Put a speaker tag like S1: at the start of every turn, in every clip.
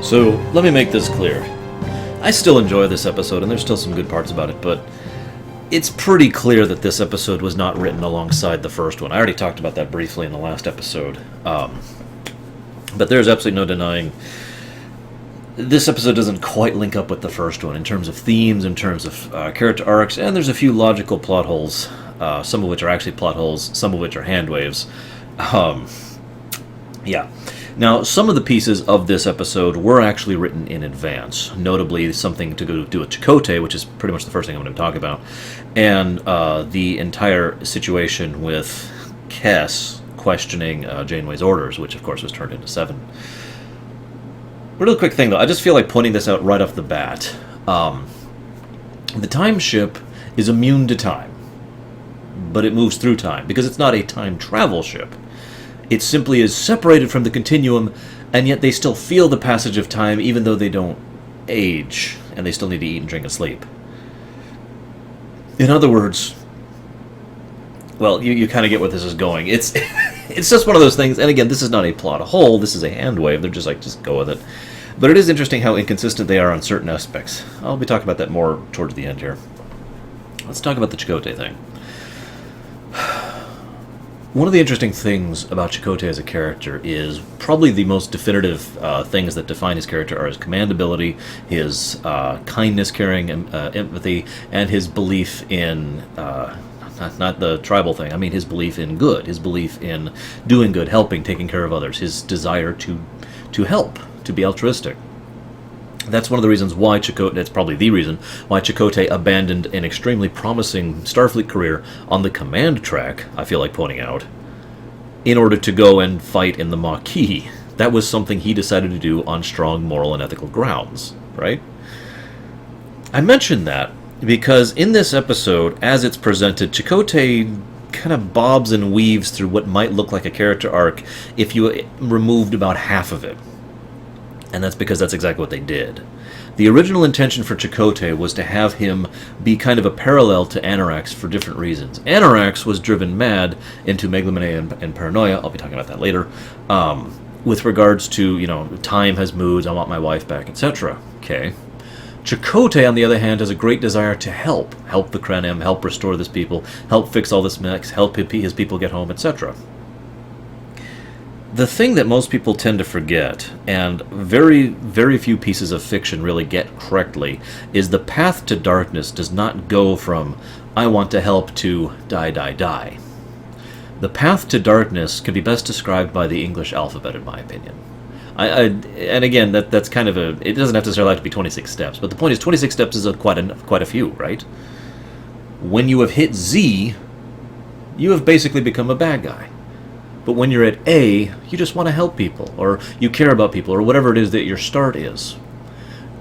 S1: So, let me make this clear. I still enjoy this episode, and there's still some good parts about it, but it's pretty clear that this episode was not written alongside the first one. I already talked about that briefly in the last episode. But there's absolutely no denying this episode doesn't quite link up with the first one in terms of themes, in terms of character arcs, and there's a few logical plot holes, some of which are actually plot holes, some of which are hand waves. Yeah. Now, some of the pieces of this episode were actually written in advance, notably something to do with Chakotay, which is pretty much the first thing I'm going to talk about, and the entire situation with Kes questioning Janeway's orders, which of course was turned into 7. Really quick thing, though, I just feel like pointing this out right off the bat. The time ship is immune to time, but it moves through time, because it's not a time travel ship. It simply is separated from the continuum, and yet they still feel the passage of time, even though they don't age, and they still need to eat and drink and sleep. In other words, well, you kind of get where this is going. It's just one of those things, and again, this is not a plot hole, this is a hand wave, they're just like, just go with it. But it is interesting how inconsistent they are on certain aspects. I'll be talking about that more towards the end here. Let's talk about the Chakotay thing. One of the interesting things about Chakotay as a character is probably the most definitive things that define his character are his command ability, his kindness, caring, empathy, and his belief in, not the tribal thing, I mean his belief in good, his belief in doing good, helping, taking care of others, his desire to help, to be altruistic. That's one of the reasons why that's probably the reason why Chakotay abandoned an extremely promising Starfleet career on the command track, I feel like pointing out, in order to go and fight in the Maquis. That was something he decided to do on strong moral and ethical grounds, right? I mention that because in this episode, as it's presented, Chakotay kind of bobs and weaves through what might look like a character arc if you removed about half of it. And that's because that's exactly what they did. The original intention for Chakotay was to have him be kind of a parallel to Anorax for different reasons. Anorax was driven mad into megalomania and paranoia, I'll be talking about that later, with regards to, time has moods, I want my wife back, etc. Okay. Chakotay, on the other hand, has a great desire to help the Krenim, help restore this people, help fix all this mess, help his people get home, etc. The thing that most people tend to forget, and very, very few pieces of fiction really get correctly, is the path to darkness does not go from, I want to help, to die, die, die. The path to darkness can be best described by the English alphabet, in my opinion. And again, that's kind of it doesn't necessarily have to be 26 steps, but the point is 26 steps is quite a few, right? When you have hit Z, you have basically become a bad guy. But when you're at A, you just want to help people, or you care about people, or whatever it is that your start is.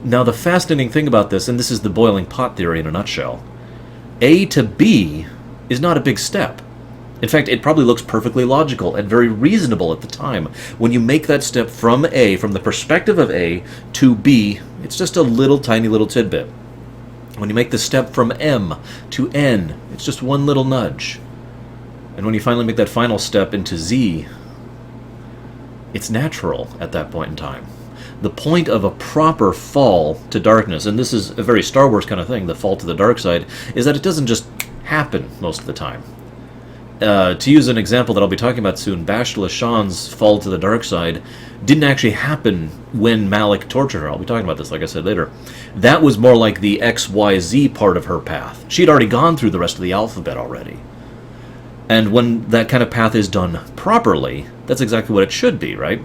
S1: Now, the fascinating thing about this, and this is the boiling pot theory in a nutshell, A to B is not a big step. In fact, it probably looks perfectly logical and very reasonable at the time. When you make that step from A, from the perspective of A, to B, it's just a little tiny little tidbit. When you make the step from M to N, it's just one little nudge. And when you finally make that final step into Z, it's natural at that point in time. The point of a proper fall to darkness, and this is a very Star Wars kind of thing, the fall to the dark side, is that it doesn't just happen most of the time. To use an example that I'll be talking about soon, Bastila Shan's fall to the dark side didn't actually happen when Malik tortured her. I'll be talking about this, like I said, later. That was more like the XYZ part of her path. She'd already gone through the rest of the alphabet already. And when that kind of path is done properly, that's exactly what it should be, right?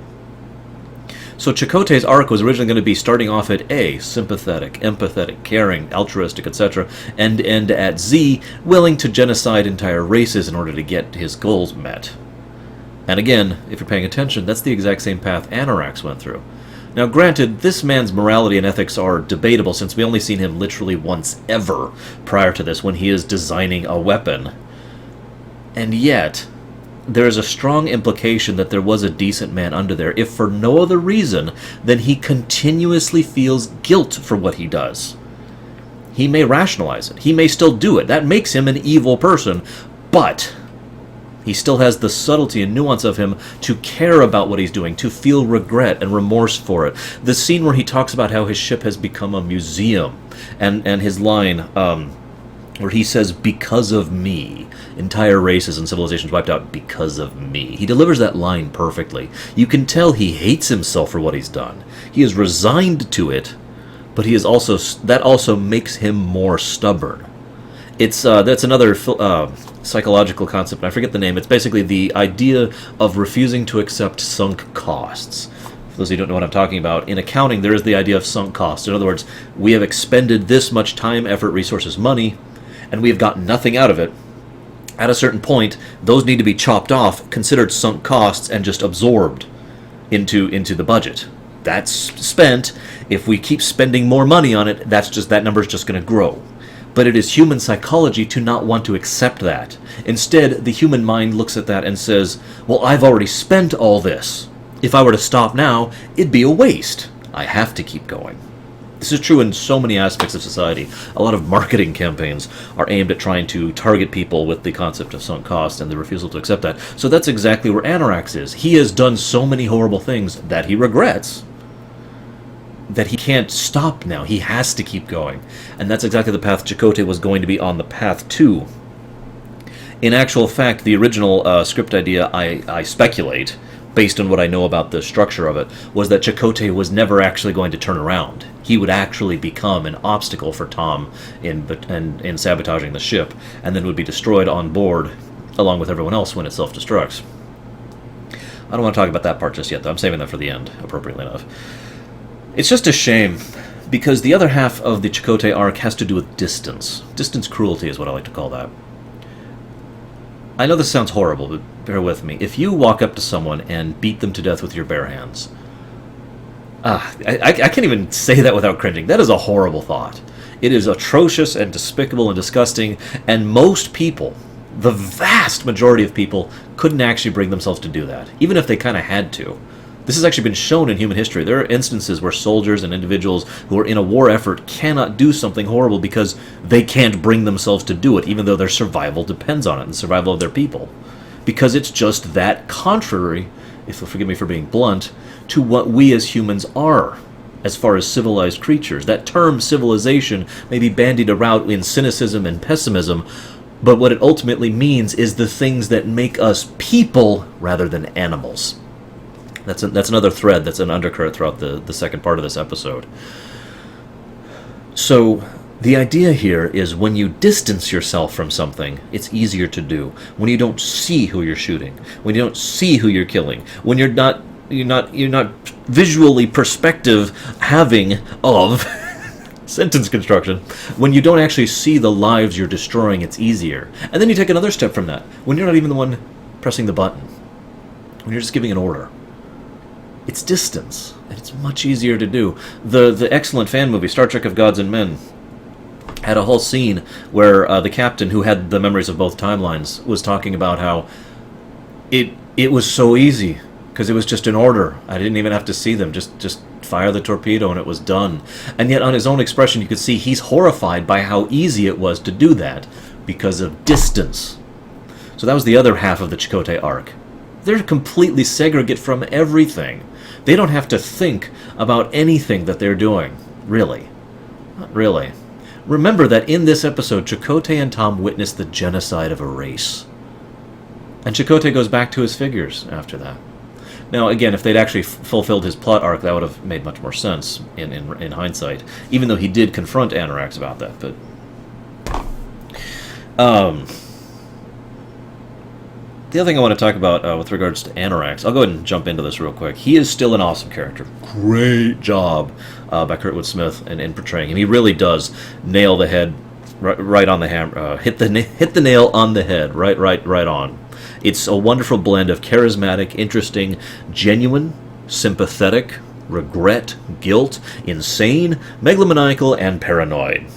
S1: So Chakotay's arc was originally going to be starting off at A, sympathetic, empathetic, caring, altruistic, etc., and end at Z, willing to genocide entire races in order to get his goals met. And again, if you're paying attention, that's the exact same path Anorax went through. Now granted, this man's morality and ethics are debatable since we only seen him literally once ever prior to this when he is designing a weapon. And yet, there is a strong implication that there was a decent man under there, if for no other reason than he continuously feels guilt for what he does. He may rationalize it. He may still do it. That makes him an evil person. But He still has the subtlety and nuance of him to care about what he's doing, to feel regret and remorse for it. The scene where he talks about how his ship has become a museum, and his line, where he says, "Because of me, entire races and civilizations wiped out because of me." He delivers that line perfectly. You can tell he hates himself for what he's done. He is resigned to it, but he is also, that also makes him more stubborn. It's that's another psychological concept. I forget the name. It's basically the idea of refusing to accept sunk costs. For those of you who don't know what I'm talking about, in accounting there is the idea of sunk costs. In other words, we have expended this much time, effort, resources, money, and we have gotten nothing out of it. At a certain point, those need to be chopped off, considered sunk costs, and just absorbed into the budget. That's spent. If we keep spending more money on it, that number's just going to grow. But it is human psychology to not want to accept that. Instead, the human mind looks at that and says, well, I've already spent all this. If I were to stop now, it'd be a waste. I have to keep going. This is true in so many aspects of society. A lot of marketing campaigns are aimed at trying to target people with the concept of sunk cost and the refusal to accept that. So that's exactly where Anorax is. He has done so many horrible things that he regrets, that he can't stop now. He has to keep going. And that's exactly the path Chakotay was going to be on the path to. In actual fact, the original script idea, I speculate, based on what I know about the structure of it, was that Chakotay was never actually going to turn around. He would actually become an obstacle for Tom in sabotaging the ship, and then would be destroyed on board, along with everyone else when it self-destructs. I don't want to talk about that part just yet, though. I'm saving that for the end, appropriately enough. It's just a shame, because the other half of the Chakotay arc has to do with distance. Distance cruelty is what I like to call that. I know this sounds horrible, but bear with me. If you walk up to someone and beat them to death with your bare hands... I can't even say that without cringing. That is a horrible thought. It is atrocious and despicable and disgusting, and most people, the vast majority of people, couldn't actually bring themselves to do that, even if they kind of had to. This has actually been shown in human history. There are instances where soldiers and individuals who are in a war effort cannot do something horrible because they can't bring themselves to do it, even though their survival depends on it, and the survival of their people. Because it's just that contrary, if you'll forgive me for being blunt, to what we as humans are, as far as civilized creatures. That term civilization may be bandied around in cynicism and pessimism, but what it ultimately means is the things that make us people rather than animals. That's another thread, that's an undercurrent throughout the second part of this episode. So, the idea here is when you distance yourself from something, it's easier to do. When you don't see who you're shooting, when you don't see who you're killing, when you're not visually perspective having of sentence construction, when you don't actually see the lives you're destroying, it's easier. And then you take another step from that, when you're not even the one pressing the button, when you're just giving an order. It's distance, and it's much easier to do. The excellent fan movie, Star Trek of Gods and Men, had a whole scene where the captain, who had the memories of both timelines, was talking about how it was so easy, because it was just an order. I didn't even have to see them, just fire the torpedo and it was done. And yet on his own expression you could see he's horrified by how easy it was to do that, because of distance. So that was the other half of the Chakotay arc. They're completely segregate from everything. They don't have to think about anything that they're doing. Really. Not really. Remember that in this episode, Chakotay and Tom witnessed the genocide of a race. And Chakotay goes back to his figures after that. Now, again, if they'd actually fulfilled his plot arc, that would have made much more sense in hindsight. Even though he did confront Anorax about that, but... The other thing I want to talk about with regards to Anorax, I'll go ahead and jump into this real quick. He is still an awesome character. Great job by Kurtwood Smith in portraying him. He really does nail the head right on the hammer, hit the nail on the head, right on. It's a wonderful blend of charismatic, interesting, genuine, sympathetic, regret, guilt, insane, megalomaniacal, and paranoid.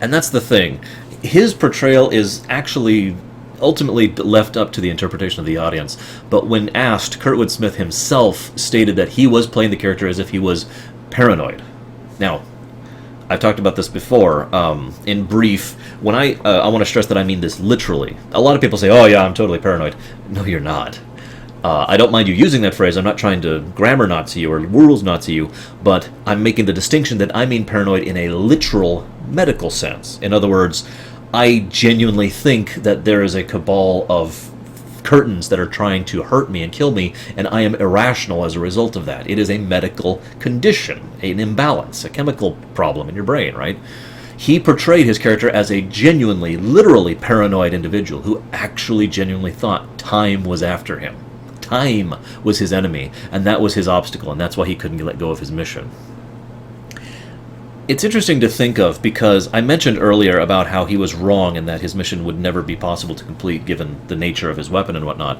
S1: And that's the thing. His portrayal is actually ultimately left up to the interpretation of the audience, but when asked, Kurtwood Smith himself stated that he was playing the character as if he was paranoid. Now, I've talked about this before. In brief, when I want to stress that I mean this literally. A lot of people say, "Oh yeah, I'm totally paranoid." No, you're not. I don't mind you using that phrase. I'm not trying to grammar Nazi you or rules Nazi you, but I'm making the distinction that I mean paranoid in a literal medical sense. In other words, I genuinely think that there is a cabal of curtains that are trying to hurt me and kill me, and I am irrational as a result of that. It is a medical condition, an imbalance, a chemical problem in your brain, right? He portrayed his character as a genuinely, literally paranoid individual who actually genuinely thought time was after him. Time was his enemy, and that was his obstacle, and that's why he couldn't let go of his mission. It's interesting to think of because I mentioned earlier about how he was wrong and that his mission would never be possible to complete given the nature of his weapon and whatnot.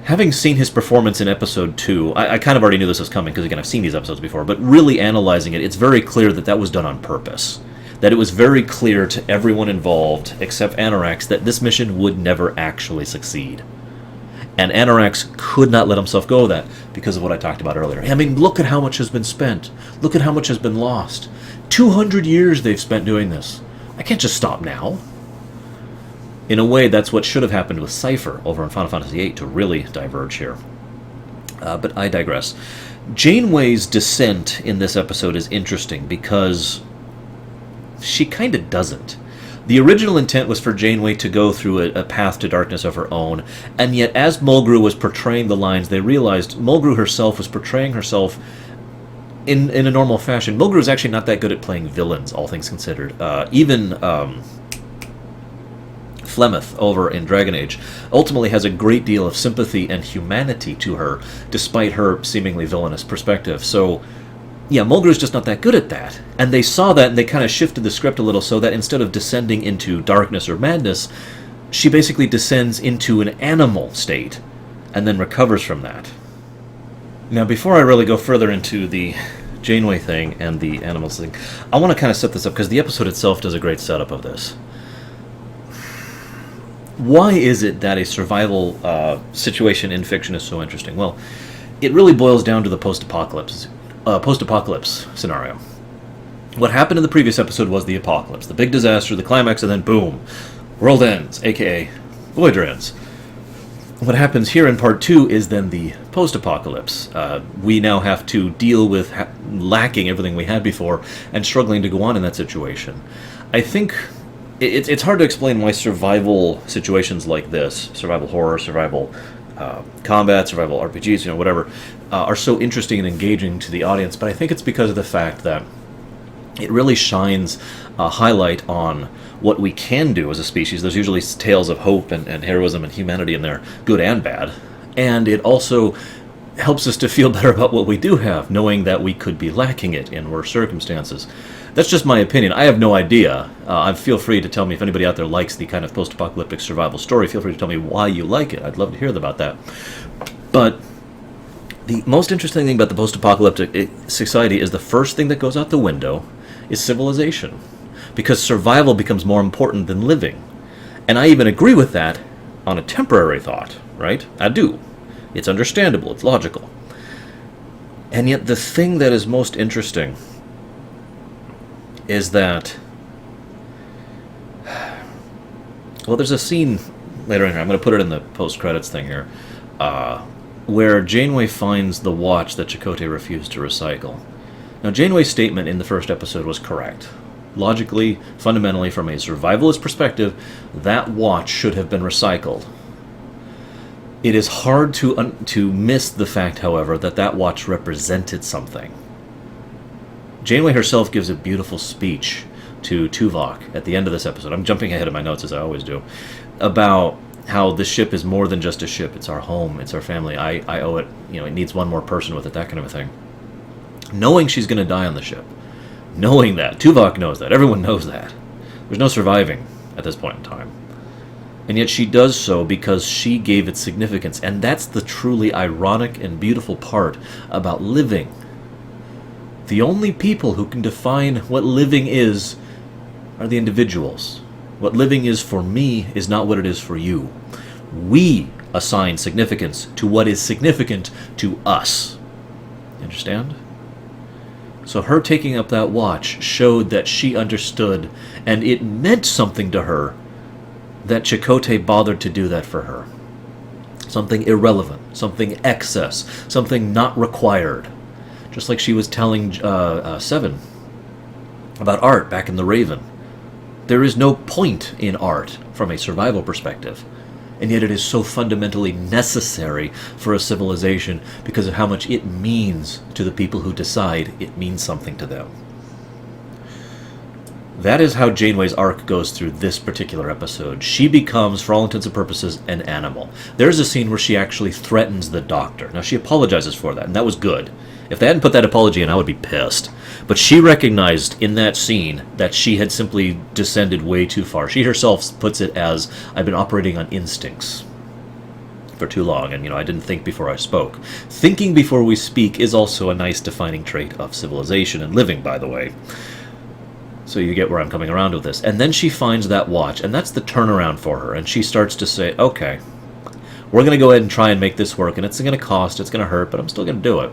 S1: Having seen his performance in Episode 2, I kind of already knew this was coming because, again, I've seen these episodes before, but really analyzing it, it's very clear that that was done on purpose. That it was very clear to everyone involved, except Anorax, that this mission would never actually succeed. And Anorax could not let himself go of that because of what I talked about earlier. I mean, look at how much has been spent. Look at how much has been lost. 200 years they've spent doing this. I can't just stop now. In a way, that's what should have happened with Cypher over in Final Fantasy VIII to really diverge here. But I digress. Janeway's descent in this episode is interesting because she kind of doesn't. The original intent was for Janeway to go through a path to darkness of her own, and yet as Mulgrew was portraying the lines, they realized Mulgrew herself was portraying herself in a normal fashion. Mulgrew is actually not that good at playing villains, all things considered. Even Flemeth over in Dragon Age ultimately has a great deal of sympathy and humanity to her, despite her seemingly villainous perspective. So yeah, Mulgrew's just not that good at that. And they saw that and they kind of shifted the script a little so that instead of descending into darkness or madness, she basically descends into an animal state and then recovers from that. Now, before I really go further into the Janeway thing and the animals thing, I want to kind of set this up because the episode itself does a great setup of this. Why is it that a survival situation in fiction is so interesting? Well, it really boils down to the post-apocalypse scenario. What happened in the previous episode was the apocalypse, the big disaster, the climax, and then boom, world ends, aka Voyager ends. What happens here in part 2 is then the post-apocalypse. We now have to deal with lacking everything we had before and struggling to go on in that situation. I think it's hard to explain why survival situations like this, survival horror, survival combat, survival RPGs, whatever, are so interesting and engaging to the audience, but I think it's because of the fact that it really shines a highlight on what we can do as a species. There's usually tales of hope and heroism and humanity in there, good and bad, and it also helps us to feel better about what we do have, knowing that we could be lacking it in worse circumstances. That's just my opinion. I have no idea. Feel free to tell me if anybody out there likes the kind of post-apocalyptic survival story. Feel free to tell me why you like it. I'd love to hear about that. But the most interesting thing about the post-apocalyptic society is the first thing that goes out the window is civilization. Because survival becomes more important than living. And I even agree with that on a temporary thought, right? I do. It's understandable. It's logical. And yet the thing that is most interesting is that, well, there's a scene later in here, I'm going to put it in the post-credits thing here, where Janeway finds the watch that Chakotay refused to recycle. Now, Janeway's statement in the first episode was correct. Logically, fundamentally, from a survivalist perspective, that watch should have been recycled. It is hard to miss the fact, however, that that watch represented something. Janeway herself gives a beautiful speech to Tuvok at the end of this episode. I'm jumping ahead of my notes, as I always do, about how the ship is more than just a ship. It's our home. It's our family. I owe it. It needs one more person with it, that kind of a thing. Knowing she's going to die on the ship. Knowing that. Tuvok knows that. Everyone knows that. There's no surviving at this point in time. And yet she does so because she gave it significance. And that's the truly ironic and beautiful part about living. The only people who can define what living is are the individuals. What living is for me is not what it is for you. We assign significance to what is significant to us. You understand? So her taking up that watch showed that she understood, and it meant something to her that Chakotay bothered to do that for her. Something irrelevant, something excess, something not required. Just like she was telling Seven about art back in The Raven. There is no point in art from a survival perspective, and yet it is so fundamentally necessary for a civilization because of how much it means to the people who decide it means something to them. That is how Janeway's arc goes through this particular episode. She becomes, for all intents and purposes, an animal. There's a scene where she actually threatens the Doctor. Now, she apologizes for that, and that was good. If they hadn't put that apology in, I would be pissed. But she recognized in that scene that she had simply descended way too far. She herself puts it as, I've been operating on instincts for too long, and I didn't think before I spoke. Thinking before we speak is also a nice defining trait of civilization and living, by the way. So you get where I'm coming around with this. And then she finds that watch, and that's the turnaround for her, and she starts to say, okay, we're going to go ahead and try and make this work, and it's going to cost, it's going to hurt, but I'm still going to do it.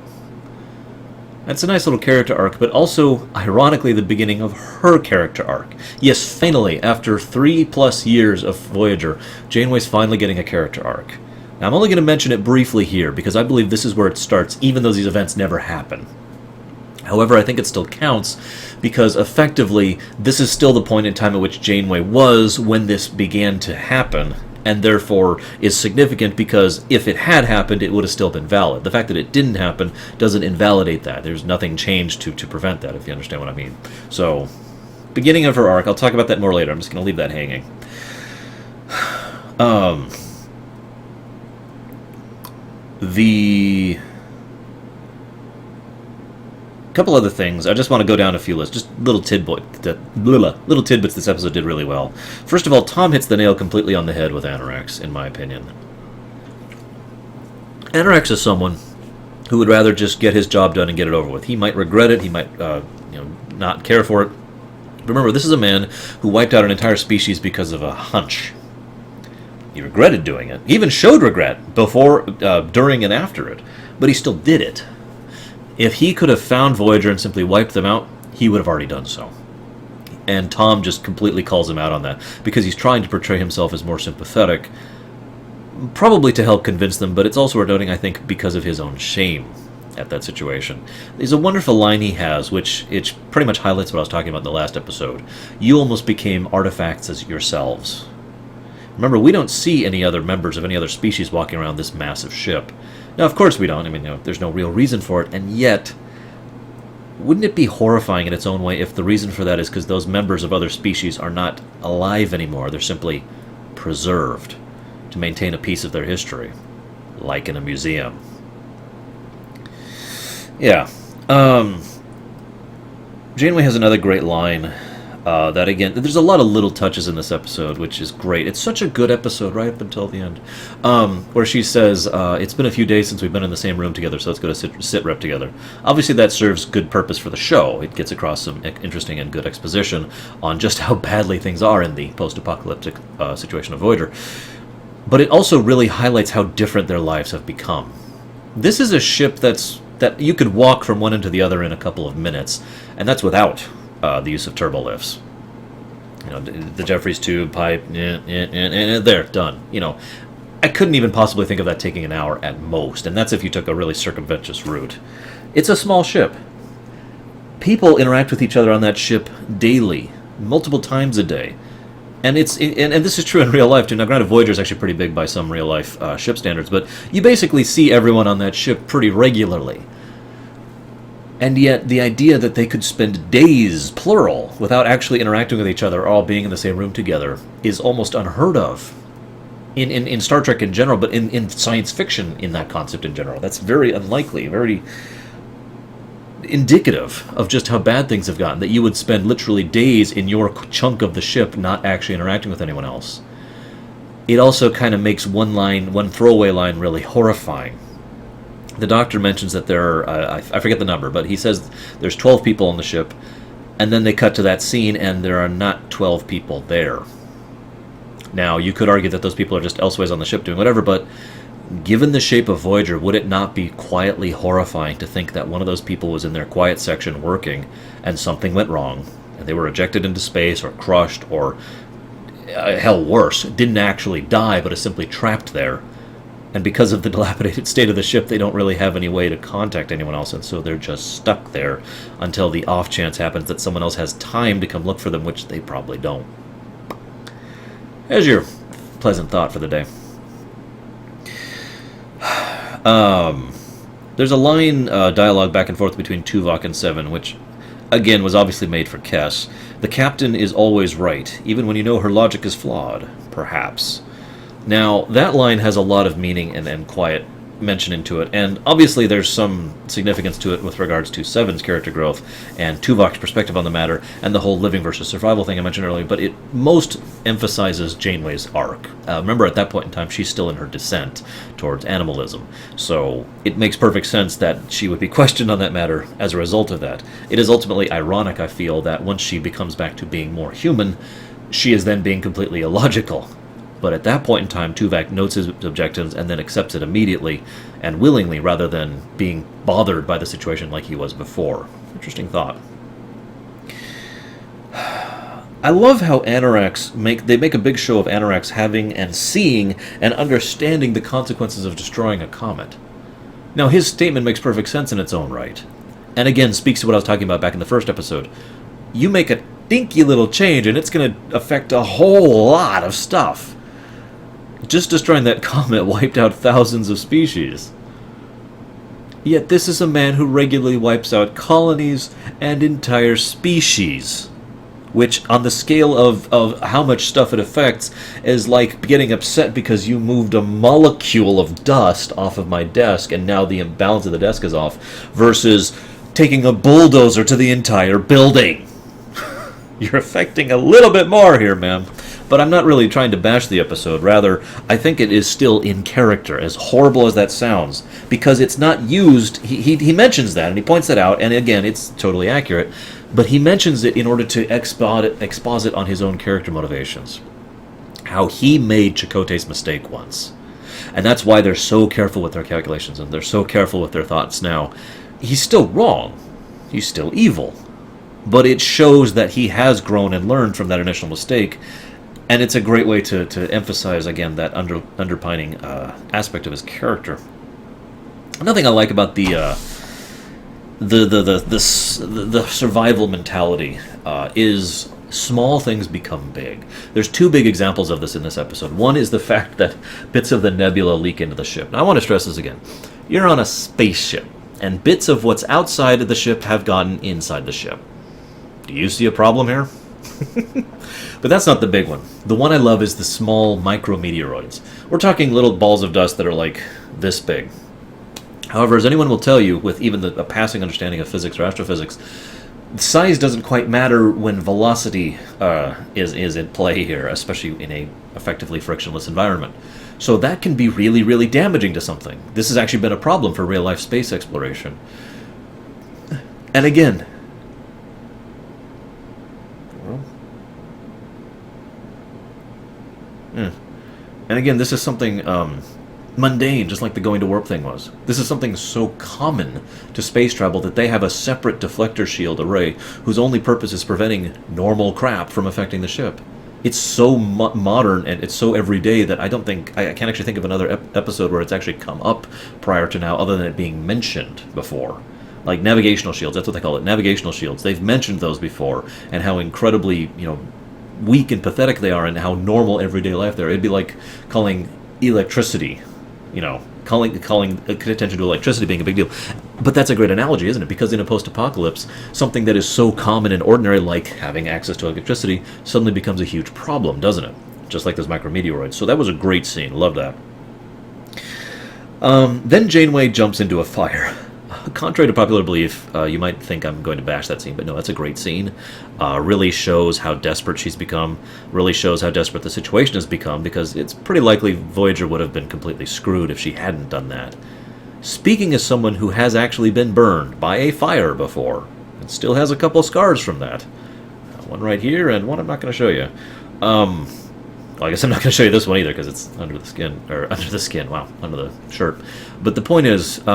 S1: That's a nice little character arc, but also, ironically, the beginning of her character arc. Yes, finally, after 3+ years of Voyager, Janeway's finally getting a character arc. Now, I'm only going to mention it briefly here, because I believe this is where it starts, even though these events never happen. However, I think it still counts, because effectively, this is still the point in time at which Janeway was when this began to happen, and therefore is significant because if it had happened, it would have still been valid. The fact that it didn't happen doesn't invalidate that. There's nothing changed to prevent that, if you understand what I mean. So, beginning of her arc, I'll talk about that more later. I'm just going to leave that hanging. Couple other things. I just want to go down a few lists. Just little tidbits this episode did really well. First of all, Tom hits the nail completely on the head with Anorax, in my opinion. Anorax is someone who would rather just get his job done and get it over with. He might regret it. He might, not care for it. But remember, this is a man who wiped out an entire species because of a hunch. He regretted doing it. He even showed regret before, during, and after it. But he still did it. If he could have found Voyager and simply wiped them out, he would have already done so. And Tom just completely calls him out on that, because he's trying to portray himself as more sympathetic, probably to help convince them, but it's also worth noting, I think, because of his own shame at that situation. There's a wonderful line he has, which it pretty much highlights what I was talking about in the last episode. You almost became artifacts as yourselves. Remember, we don't see any other members of any other species walking around this massive ship. Now, of course we don't. I mean, there's no real reason for it, and yet, wouldn't it be horrifying in its own way if the reason for that is because those members of other species are not alive anymore? They're simply preserved to maintain a piece of their history, like in a museum. Yeah. Janeway has another great line. That again, there's a lot of little touches in this episode, which is great. It's such a good episode right up until the end, where she says, it's been a few days since we've been in the same room together, so let's go to sit rep together. Obviously that serves good purpose for the show. It gets across some interesting and good exposition on just how badly things are in the post-apocalyptic situation of Voyager. But it also really highlights how different their lives have become. This is a ship that you could walk from one end to the other in a couple of minutes, and that's without the use of turbolifts. The Jeffries tube, pipe, there, done. I couldn't even possibly think of that taking an hour at most, and that's if you took a really circumventuous route. It's a small ship. People interact with each other on that ship daily, multiple times a day. And and this is true in real life, too. Now, granted, Voyager is actually pretty big by some real-life ship standards, but you basically see everyone on that ship pretty regularly. And yet, the idea that they could spend days, plural, without actually interacting with each other or all being in the same room together is almost unheard of. In Star Trek in general, but in science fiction in that concept in general. That's very unlikely, very indicative of just how bad things have gotten, that you would spend literally days in your chunk of the ship not actually interacting with anyone else. It also kind of makes one throwaway line really horrifying. The Doctor mentions that there are, I forget the number, but he says there's 12 people on the ship, and then they cut to that scene, and there are not 12 people there. Now, you could argue that those people are just elsewhere on the ship doing whatever, but Given the shape of Voyager, would it not be quietly horrifying to think that one of those people was in their quiet section working, and something went wrong, and they were ejected into space, or crushed, or, hell worse, didn't actually die, but is simply trapped there, and because of the dilapidated state of the ship, they don't really have any way to contact anyone else, and so they're just stuck there until the off chance happens that someone else has time to come look for them, which they probably don't. There's your pleasant thought for the day. There's a line dialogue back and forth between Tuvok and Seven, which, again, was obviously made for Kes. The captain is always right, even when you know her logic is flawed, perhaps. Now, that line has a lot of meaning and quiet mention into it, and obviously there's some significance to it with regards to Seven's character growth and Tuvok's perspective on the matter and the whole living versus survival thing I mentioned earlier, but it most emphasizes Janeway's arc. Remember, at that point in time, she's still in her descent towards animalism, so it makes perfect sense that she would be questioned on that matter as a result of that. It is ultimately ironic, I feel, that once she becomes back to being more human, she is then being completely illogical. But at that point in time, Tuvok notes his objectives and then accepts it immediately and willingly rather than being bothered by the situation like he was before. Interesting thought. I love how Anoraks make a big show of Anoraks having and seeing and understanding the consequences of destroying a comet. Now, his statement makes perfect sense in its own right. And again, speaks to what I was talking about back in the first episode. You make a dinky little change and it's going to affect a whole lot of stuff. Just destroying that comet wiped out thousands of species. Yet this is a man who regularly wipes out colonies and entire species. Which, on the scale of how much stuff it affects, is like getting upset because you moved a molecule of dust off of my desk and now the imbalance of the desk is off, versus taking a bulldozer to the entire building. You're affecting a little bit more here, ma'am. But I'm not really trying to bash the episode. Rather, I think it is still in character, as horrible as that sounds, because it's not used. He mentions that, and he points that out, and again, it's totally accurate, but he mentions it in order to exposit on his own character motivations. How he made Chakotay's mistake once. And that's why they're so careful with their calculations, and they're so careful with their thoughts now. He's still wrong. He's still evil. But it shows that he has grown and learned from that initial mistake. And it's a great way to emphasize, again, that underpinning aspect of his character. Another thing I like about the survival mentality is small things become big. There's two big examples of this in this episode. One is the fact that bits of the nebula leak into the ship. Now, I want to stress this again. You're on a spaceship, and bits of what's outside of the ship have gotten inside the ship. Do you see a problem here? But that's not the big one. The one I love is the small micrometeoroids. We're talking little balls of dust that are like this big. However, as anyone will tell you, with even a passing understanding of physics or astrophysics, size doesn't quite matter when velocity is in play here, especially in a effectively frictionless environment. So that can be really, really damaging to something. This has actually been a problem for real-life space exploration. And again, this is something mundane, just like the going to warp thing was. This is something so common to space travel that they have a separate deflector shield array whose only purpose is preventing normal crap from affecting the ship. It's so modern and it's so everyday that I can't actually think of another episode where it's actually come up prior to now other than it being mentioned before. Like navigational shields, that's what they call it, navigational shields. They've mentioned those before and how incredibly, weak and pathetic they are and how normal everyday life they are. It'd be like calling electricity, calling attention to electricity being a big deal. But that's a great analogy, isn't it? Because in a post-apocalypse, something that is so common and ordinary, like having access to electricity, suddenly becomes a huge problem, doesn't it? Just like those micrometeoroids. So that was a great scene. Love that. Then Janeway jumps into a fire. Contrary to popular belief, you might think I'm going to bash that scene, but no, that's a great scene. Really shows how desperate she's become, really shows how desperate the situation has become, because it's pretty likely Voyager would have been completely screwed if she hadn't done that. Speaking as someone who has actually been burned by a fire before, and still has a couple scars from that. One right here, and one I'm not going to show you. Well, I guess I'm not going to show you this one either because it's under the skin, or under the skin, wow, under the shirt. But the point is, it's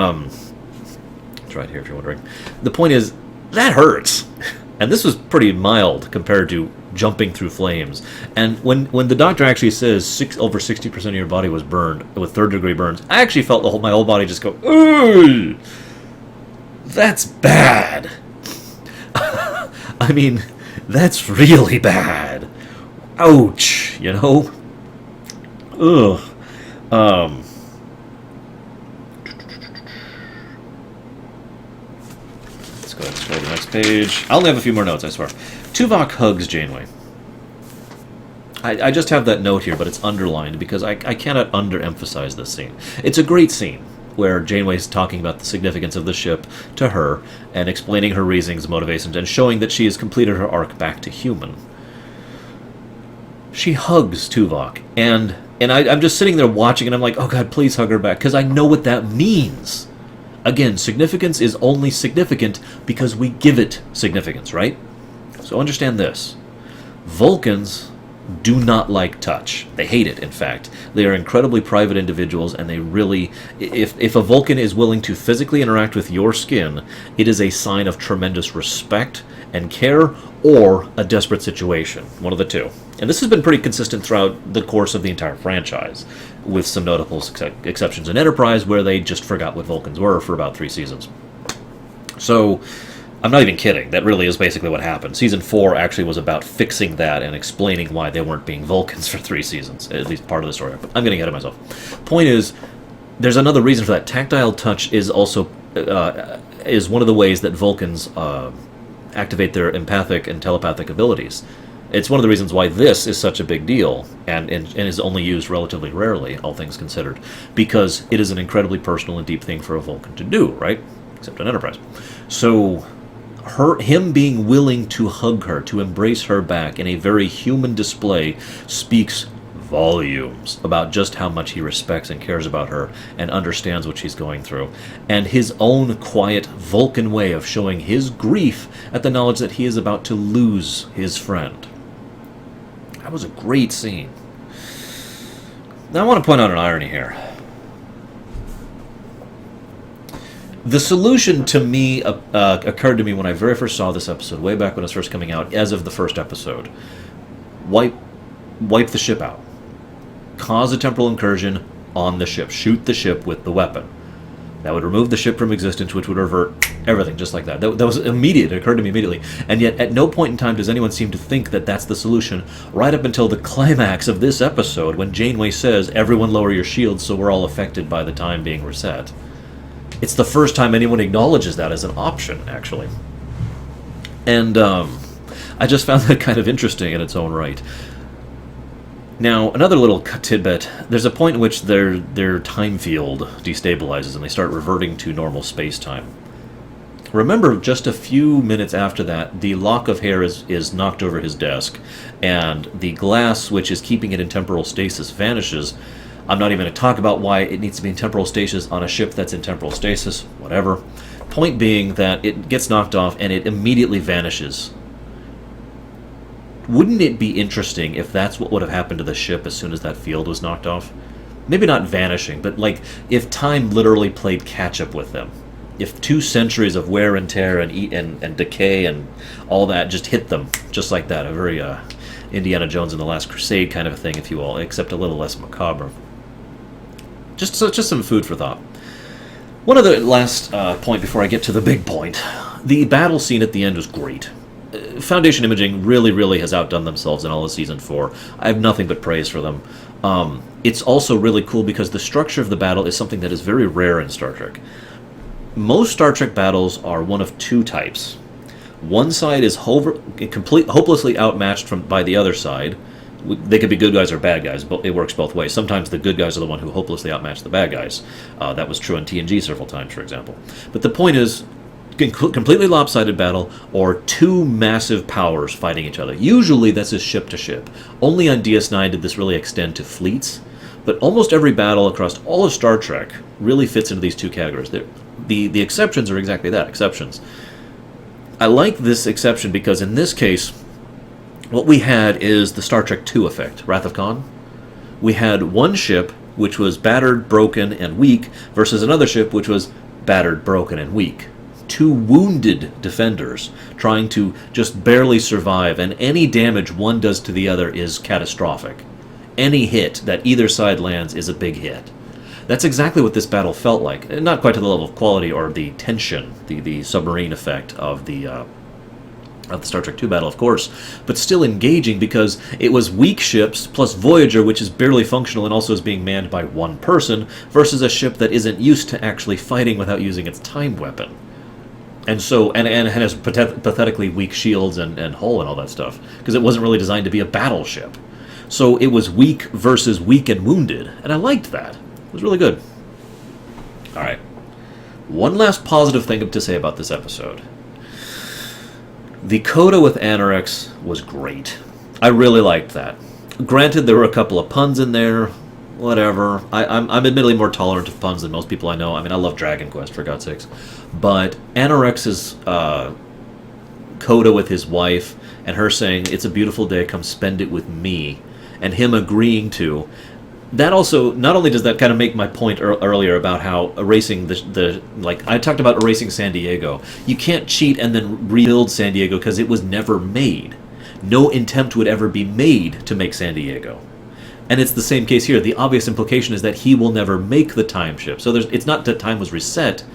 S1: right here if you're wondering. The point is, that hurts. And this was pretty mild compared to jumping through flames. And when the doctor actually says over 60% of your body was burned with third-degree burns, I actually felt my whole body just go, ooh, that's bad. I mean, that's really bad. Ouch, you know? Ugh. Let's go ahead and scroll to the next page. I only have a few more notes, I swear. Tuvok hugs Janeway. I just have that note here, but it's underlined because I cannot underemphasize this scene. It's a great scene where Janeway's talking about the significance of the ship to her and explaining her reasons, motivations, and showing that she has completed her arc back to human. She hugs Tuvok, and I'm just sitting there watching, and I'm like, oh God, please hug her back, because I know what that means. Again, significance is only significant because we give it significance, right? So understand this. Vulcans do not like touch. They hate it, in fact. They are incredibly private individuals, and they really... If a Vulcan is willing to physically interact with your skin, it is a sign of tremendous respect and care, or a desperate situation. One of the two. And this has been pretty consistent throughout the course of the entire franchise, with some notable exceptions in Enterprise, where they just forgot what Vulcans were for about 3 seasons. So... I'm not even kidding. That really is basically what happened. Season 4 actually was about fixing that and explaining why they weren't being Vulcans for 3 seasons. At least part of the story. But I'm getting ahead of myself. Point is, there's another reason for that. Tactile touch is also is one of the ways that Vulcans activate their empathic and telepathic abilities. It's one of the reasons why this is such a big deal and is only used relatively rarely, all things considered. Because it is an incredibly personal and deep thing for a Vulcan to do, right? Except on Enterprise. So... him being willing to hug her, to embrace her back in a very human display speaks volumes about just how much he respects and cares about her and understands what she's going through. And his own quiet Vulcan way of showing his grief at the knowledge that he is about to lose his friend. That was a great scene. Now I want to point out an irony here. The solution to me occurred to me when I very first saw this episode, way back when it was first coming out, as of the first episode. Wipe the ship out. Cause a temporal incursion on the ship. Shoot the ship with the weapon. That would remove the ship from existence, which would revert everything, just like that. That was immediate. It occurred to me immediately. And yet, at no point in time does anyone seem to think that that's the solution, right up until the climax of this episode, when Janeway says, everyone lower your shields so we're all affected by the time being reset. It's the first time anyone acknowledges that as an option, actually. And I just found that kind of interesting in its own right. Now, another little tidbit, there's a point in which their time field destabilizes and they start reverting to normal space-time. Remember, just a few minutes after that, the lock of hair is knocked over his desk, and the glass, which is keeping it in temporal stasis, vanishes. I'm not even going to talk about why it needs to be in temporal stasis on a ship that's in temporal stasis, whatever. Point being that it gets knocked off and it immediately vanishes. Wouldn't it be interesting if that's what would have happened to the ship as soon as that field was knocked off? Maybe not vanishing, but like if time literally played catch-up with them. If 2 centuries of wear and tear and decay and all that just hit them, just like that. A very Indiana Jones and the Last Crusade kind of a thing, if you will, except a little less macabre. Just some food for thought. One other last point before I get to the big point. The battle scene at the end was great. Foundation Imaging really has outdone themselves in all of Season 4. I have nothing but praise for them. It's also really cool because the structure of the battle is something that is very rare in Star Trek. Most Star Trek battles are one of 2 types. One side is hopelessly outmatched by the other side. They could be good guys or bad guys, but it works both ways. Sometimes the good guys are the one who hopelessly outmatch the bad guys. That was true in TNG several times, for example. But the point is, completely lopsided battle, or 2 massive powers fighting each other. Usually this is ship to ship. Only on DS9 did this really extend to fleets, but almost every battle across all of Star Trek really fits into these 2 categories. The exceptions are exactly that, exceptions. I like this exception because in this case, what we had is the Star Trek II effect, Wrath of Khan. We had one ship which was battered, broken, and weak, versus another ship which was battered, broken, and weak. Two wounded defenders trying to just barely survive, and any damage one does to the other is catastrophic. Any hit that either side lands is a big hit. That's exactly what this battle felt like. Not quite to the level of quality or the tension, the submarine effect of the Star Trek II battle, of course, but still engaging because it was weak ships plus Voyager, which is barely functional and also is being manned by one person, versus a ship that isn't used to actually fighting without using its time weapon. And so, and has pathetically weak shields and hull and all that stuff, because it wasn't really designed to be a battleship. So it was weak versus weak and wounded, and I liked that. It was really good. Alright. One last positive thing to say about this episode. The coda with Anorex was great. I really liked that. Granted, there were a couple of puns in there. Whatever. I'm admittedly more tolerant of puns than most people I know. I mean, I love Dragon Quest, for God's sakes. But Anorex's coda with his wife, and her saying, "It's a beautiful day, come spend it with me," and him agreeing to, that also, not only does that kind of make my point earlier about how erasing like, I talked about erasing San Diego. You can't cheat and then rebuild San Diego because it was never made. No attempt would ever be made to make San Diego. And it's the same case here. The obvious implication is that he will never make the time ship. So it's not that time was reset,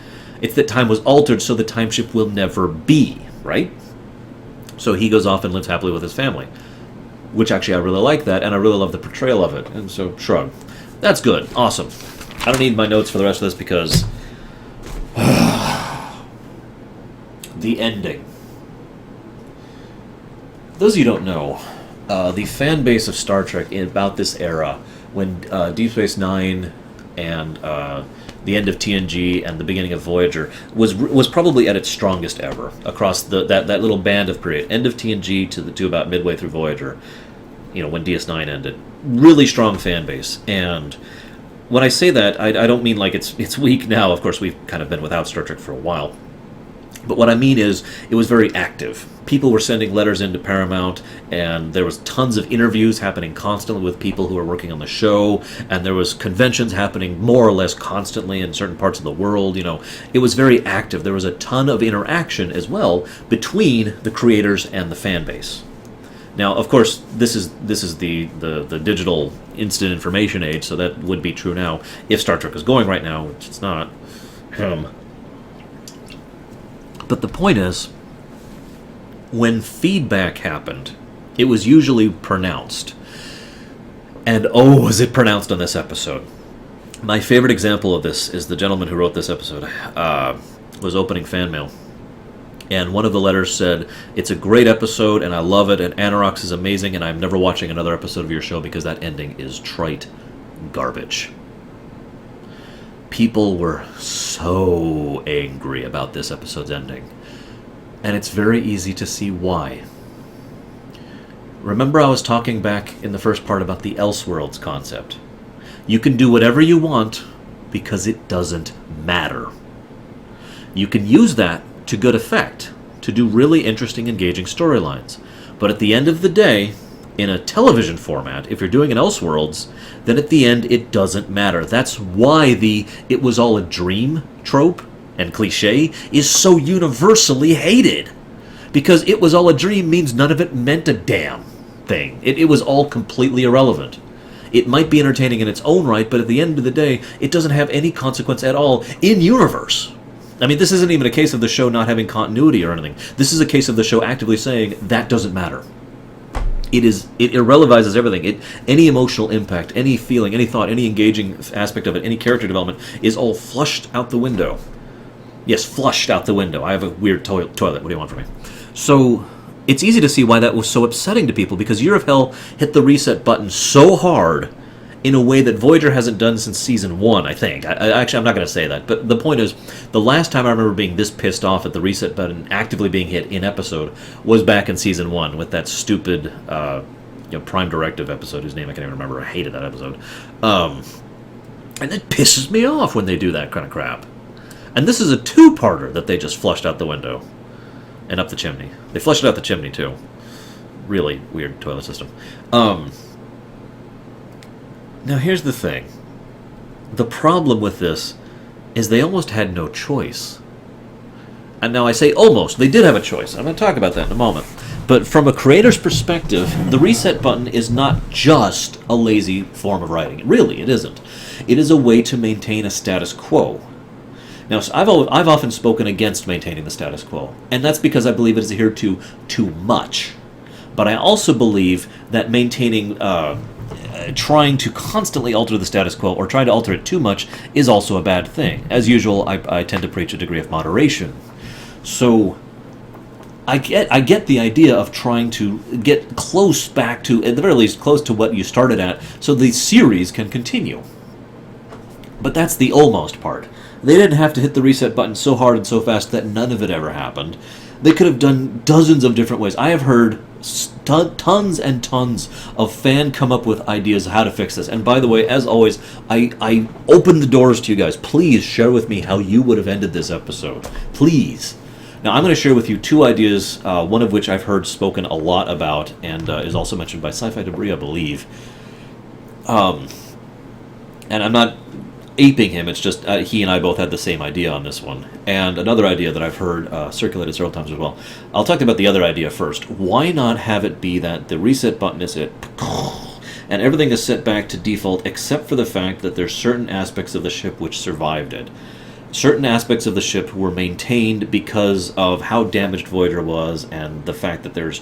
S1: it's that time was altered, so the time ship will never be, right? So he goes off and lives happily with his family. Which actually I really like that, and I really love the portrayal of it. And so, shrug. That's good. Awesome. I don't need my notes for the rest of this because the ending. Those of you who don't know, the fan base of Star Trek in about this era, when Deep Space Nine and the end of TNG and the beginning of Voyager was probably at its strongest ever across that little band of period. End of TNG to about midway through Voyager, when DS9 ended. Really strong fan base. And when I say that, I don't mean like it's weak now. Of course, we've kind of been without Star Trek for a while. But what I mean is, it was very active. People were sending letters into Paramount, and there was tons of interviews happening constantly with people who were working on the show, and there was conventions happening more or less constantly in certain parts of the world. It was very active. There was a ton of interaction as well between the creators and the fan base. Now, of course, this is the digital instant information age, so that would be true now if Star Trek is going right now, which it's not. But the point is, when feedback happened, it was usually pronounced. And was it pronounced on this episode. My favorite example of this is the gentleman who wrote this episode was opening fan mail. And one of the letters said, "It's a great episode, and I love it, and Anorex is amazing, and I'm never watching another episode of your show because that ending is trite garbage." People were so angry about this episode's ending. And it's very easy to see why. Remember I was talking back in the first part about the Elseworlds concept. You can do whatever you want because it doesn't matter. You can use that to good effect, to do really interesting, engaging storylines. But at the end of the day, in a television format, if you're doing an Elseworlds, then at the end it doesn't matter. That's why the "it was all a dream" trope and cliche is so universally hated. Because "it was all a dream" means none of it meant a damn thing. It was all completely irrelevant. It might be entertaining in its own right, but at the end of the day, it doesn't have any consequence at all in universe. I mean, this isn't even a case of the show not having continuity or anything. This is a case of the show actively saying, that doesn't matter. It irrelevizes everything. Any emotional impact, any feeling, any thought, any engaging aspect of it, any character development is all flushed out the window. Yes, flushed out the window. I have a weird toilet. What do you want from me? So it's easy to see why that was so upsetting to people, because Year of Hell hit the reset button so hard in a way that Voyager hasn't done since Season 1, I think. Actually, I'm not going to say that. But the point is, the last time I remember being this pissed off at the reset button actively being hit in episode was back in Season 1 with that stupid Prime Directive episode, whose name I can't even remember. I hated that episode. And it pisses me off when they do that kind of crap. And this is a two-parter that they just flushed out the window and up the chimney. They flushed it out the chimney, too. really weird toilet system. Now here's the thing. The problem with this is they almost had no choice. And now I say almost. They did have a choice. I'm going to talk about that in a moment. But from a creator's perspective, the reset button is not just a lazy form of writing. Really, it isn't. It is a way to maintain a status quo. Now, so I've often spoken against maintaining the status quo, and that's because I believe it is adhered to too much. But I also believe that maintaining, trying to constantly alter the status quo or trying to alter it too much is also a bad thing. As usual, I tend to preach a degree of moderation. So I get the idea of trying to get close back to, at the very least, close to what you started at, so the series can continue. But that's the almost part. They didn't have to hit the reset button so hard and so fast that none of it ever happened. They could have done dozens of different ways. I have heard tons and tons of fan come up with ideas how to fix this. And by the way, as always, I open the doors to you guys. Please share with me how you would have ended this episode. Please. Now, I'm going to share with you two ideas, one of which I've heard spoken a lot about, and is also mentioned by Sci-Fi Debris, I believe. And I'm not aping him, it's just he and I both had the same idea on this one. And another idea that I've heard circulated several times as well. I'll talk about the other idea first. Why not have it be that the reset button is it, and everything is set back to default except for the fact that there's certain aspects of the ship which survived it. Certain aspects of the ship were maintained because of how damaged Voyager was and the fact that there's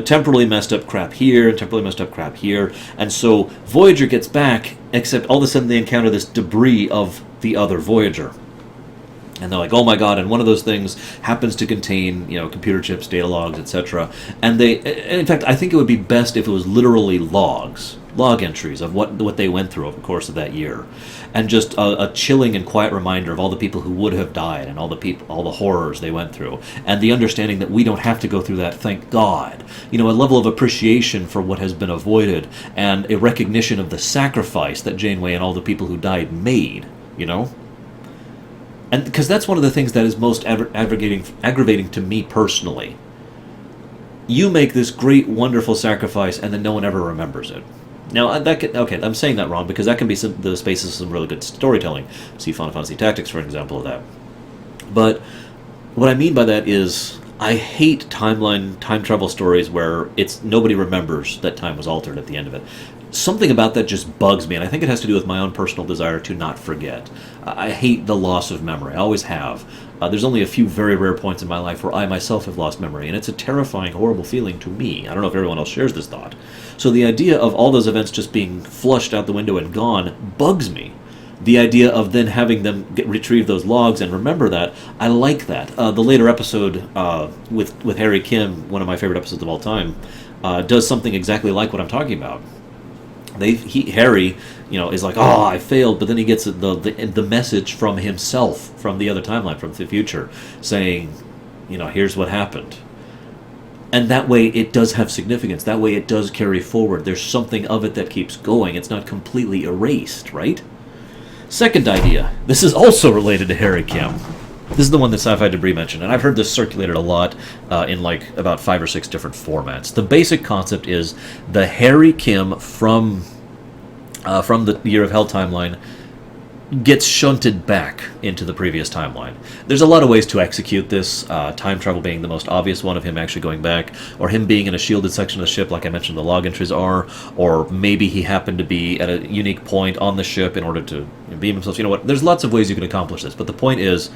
S1: temporally messed up crap here, temporally messed up crap here, and so Voyager gets back, except all of a sudden they encounter this debris of the other Voyager. And they're like, oh my god, and one of those things happens to contain, computer chips, data logs, etc. And in fact, I think it would be best if it was literally log entries of what they went through over the course of that year. And just a chilling and quiet reminder of all the people who would have died and all the horrors they went through. And the understanding that we don't have to go through that, thank God. A level of appreciation for what has been avoided and a recognition of the sacrifice that Janeway and all the people who died made, And because that's one of the things that is most aggravating to me personally. You make this great, wonderful sacrifice, and then no one ever remembers it. Now, I'm saying that wrong, because that can be the space of some really good storytelling. See Final Fantasy Tactics, for an example of that. But what I mean by that is, I hate time travel stories where nobody remembers that time was altered at the end of it. Something about that just bugs me, and I think it has to do with my own personal desire to not forget. I hate the loss of memory. I always have. There's only a few very rare points in my life where I myself have lost memory, and it's a terrifying, horrible feeling to me. I don't know if everyone else shares this thought. So the idea of all those events just being flushed out the window and gone bugs me. The idea of then having them retrieve those logs and remember that, I like that. The later episode with Harry Kim, one of my favorite episodes of all time, does something exactly like what I'm talking about. Harry, is like, oh, I failed, but then he gets the message from himself, from the other timeline, from the future, saying, here's what happened. And that way it does have significance. That way it does carry forward. There's something of it that keeps going. It's not completely erased, right? Second idea. This is also related to Harry Kim. This is the one that Sci-Fi Debris mentioned, and I've heard this circulated a lot in about 5 or 6 different formats. The basic concept is the Harry Kim from the Year of Hell timeline gets shunted back into the previous timeline. There's a lot of ways to execute this, time travel being the most obvious one, of him actually going back, or him being in a shielded section of the ship like I mentioned the log entries are, or maybe he happened to be at a unique point on the ship in order to beam himself. There's lots of ways you can accomplish this, but the point is,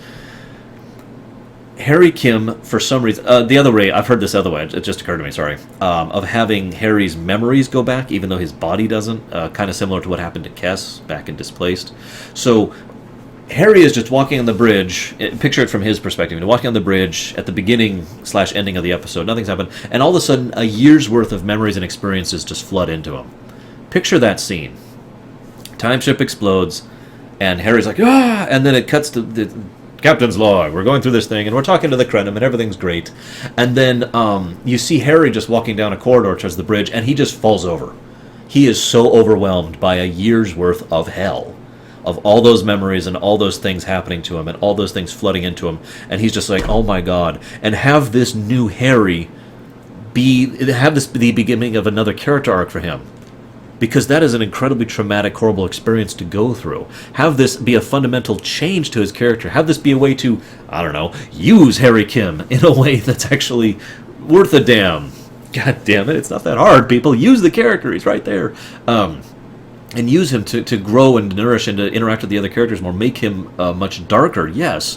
S1: Harry Kim, for some reason, the other way, I've heard this other way, it just occurred to me, sorry, of having Harry's memories go back, even though his body doesn't, kind of similar to what happened to Kes back in Displaced. So, Harry is just walking on the bridge, picture it from his perspective, walking on the bridge at the beginning/ending of the episode, nothing's happened, and all of a sudden, a year's worth of memories and experiences just flood into him. Picture that scene. Time ship explodes, and Harry's like, ah, and then it cuts to the Captain's log, we're going through this thing, and we're talking to the Krenim, and everything's great. And then you see Harry just walking down a corridor towards the bridge, and he just falls over. He is so overwhelmed by a year's worth of hell, of all those memories and all those things happening to him, and all those things flooding into him, and he's just like, oh my god. And have this new Harry have this be the beginning of another character arc for him. Because that is an incredibly traumatic, horrible experience to go through. Have this be a fundamental change to his character. Have this be a way to, I don't know, use Harry Kim in a way that's actually worth a damn. God damn it, it's not that hard, people. Use the character, he's right there. And use him to grow and nourish and to interact with the other characters more. Make him much darker, yes.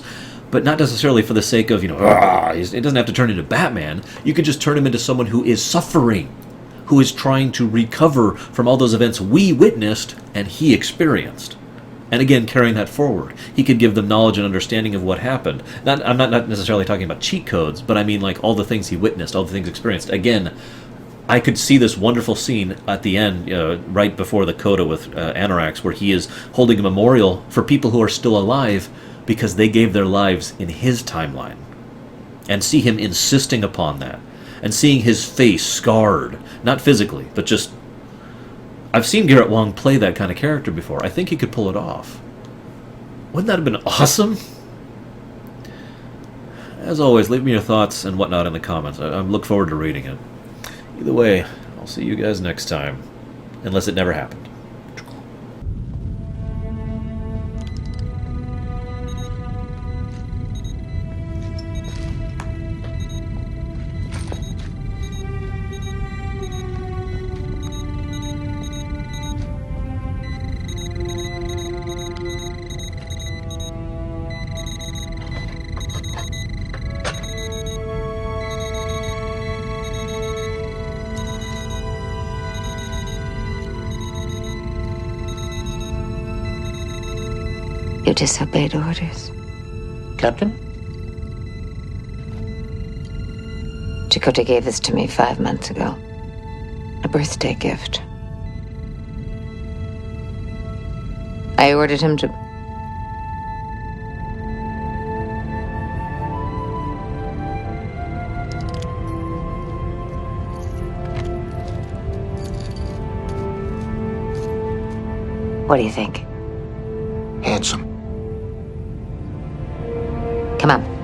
S1: But not necessarily for the sake of, it doesn't have to turn into Batman. You could just turn him into someone who is suffering, who is trying to recover from all those events we witnessed and he experienced. And again, carrying that forward. He could give them knowledge and understanding of what happened. I'm not necessarily talking about cheat codes, but I mean like all the things he witnessed, all the things experienced. Again, I could see this wonderful scene at the end, right before the coda with Anorax, where he is holding a memorial for people who are still alive because they gave their lives in his timeline. And see him insisting upon that. And seeing his face scarred, not physically, but just... I've seen Garrett Wang play that kind of character before. I think he could pull it off. Wouldn't that have been awesome? As always, leave me your thoughts and whatnot in the comments. I look forward to reading it. Either way, I'll see you guys next time. Unless it never happened.
S2: You disobeyed orders.
S3: Captain?
S2: Chakotay gave this to me 5 months ago. A birthday gift. I ordered him to... What do you think?
S3: Handsome.
S2: Come on.